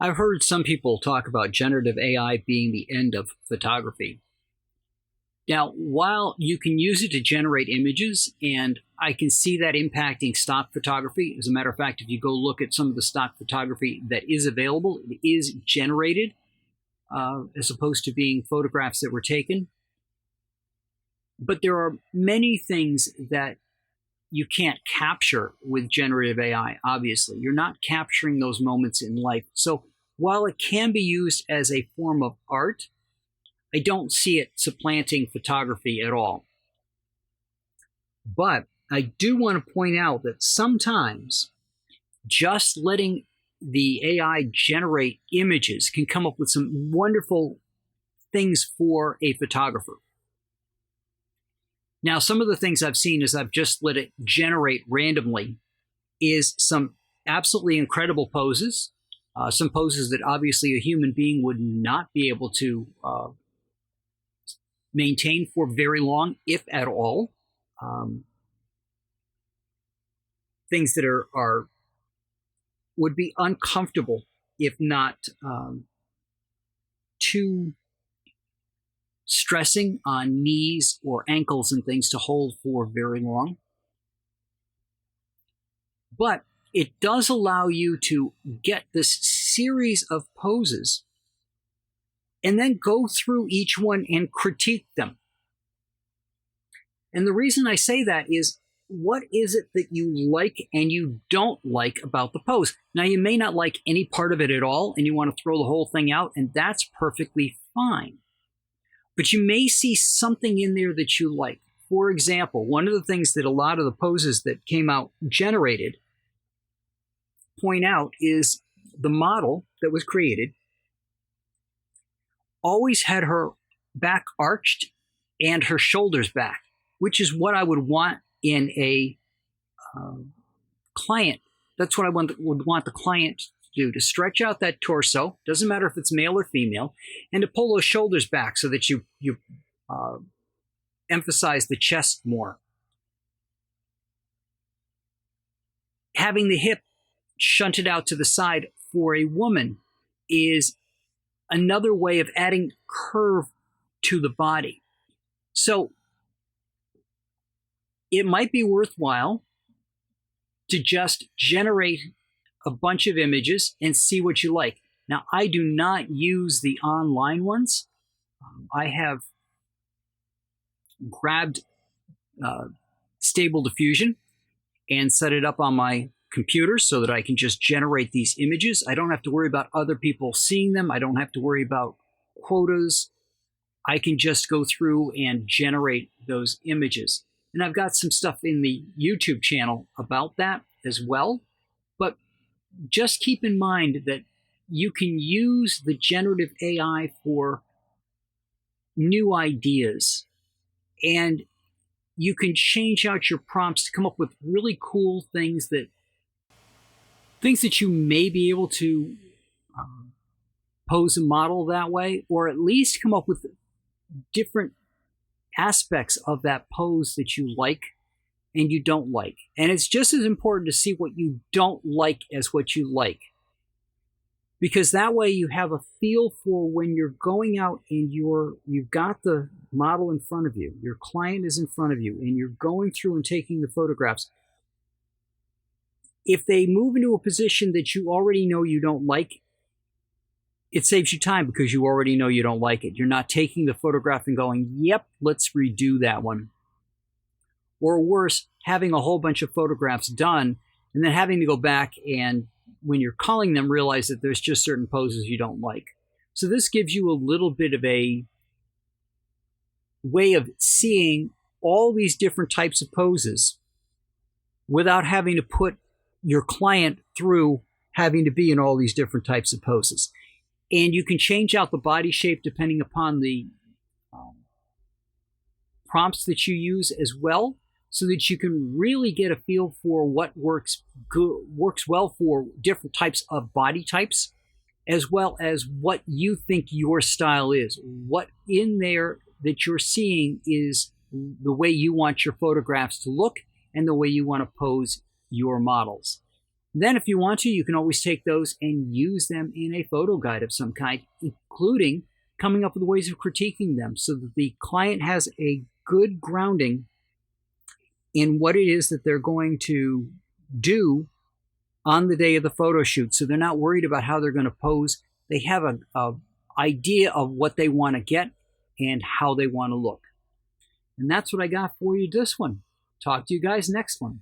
I've heard some people talk about generative AI being the end of photography. Now, while you can use it to generate images, and I can see that impacting stock photography, as a matter of fact, if you go look at some of the stock photography that is available, it is generated as opposed to being photographs that were taken. But there are many things that you can't capture with generative AI, obviously. You're not capturing those moments in life. So while it can be used as a form of art, I don't see it supplanting photography at all. But I do want to point out that sometimes just letting the AI generate images can come up with some wonderful things for a photographer. Now, some of the things I've seen as I've just let it generate randomly is some absolutely incredible poses, some poses that obviously a human being would not be able to maintain for very long, if at all. Things that are would be uncomfortable if not too stressing on knees or ankles and things to hold for very long. But it does allow you to get this series of poses and then go through each one and critique them. And the reason I say that is, what is it that you like and you don't like about the pose? Now, you may not like any part of it at all, and you want to throw the whole thing out, and that's perfectly fine. But you may see something in there that you like. For example, one of the things that a lot of the poses that came out generated point out is the model that was created always had her back arched and her shoulders back, which is what I would want in a client. That's what I would want the client to do, to stretch out that torso, doesn't matter if it's male or female, and to pull those shoulders back so that you emphasize the chest more. Having the hip shunted out to the side for a woman is another way of adding curve to the body. So it might be worthwhile to just generate a bunch of images and see what you like. Now, I do not use the online ones. I have grabbed Stable Diffusion and set it up on my computer so that I can just generate these images. I don't have to worry about other people seeing them. I don't have to worry about quotas. I can just go through and generate those images. And I've got some stuff in the YouTube channel about that as well. But just keep in mind that you can use the generative AI for new ideas. And you can change out your prompts to come up with really cool things that you may be able to pose a model that way, or at least come up with different aspects of that pose that you like and you don't like. And it's just as important to see what you don't like as what you like. Because that way you have a feel for when you're going out and you've got the model in front of you, your client is in front of you, and you're going through and taking the photographs. If they move into a position that you already know you don't like, it saves you time because you already know you don't like it. You're not taking the photograph and going, yep, let's redo that one. Or worse, having a whole bunch of photographs done and then having to go back and, when you're calling them, realize that there's just certain poses you don't like. So this gives you a little bit of a way of seeing all these different types of poses without having to put your client through having to be in all these different types of poses. And you can change out the body shape depending upon the prompts that you use as well, so that you can really get a feel for what works well for different types of body types, as well as what you think your style is. What in there that you're seeing is the way you want your photographs to look and the way you want to pose your models. Then if you want to, you can always take those and use them in a photo guide of some kind, including coming up with ways of critiquing them so that the client has a good grounding in what it is that they're going to do on the day of the photo shoot. So they're not worried about how they're going to pose. They have a idea of what they want to get and how they want to look. And that's what I got for you this one. Talk to you guys next one.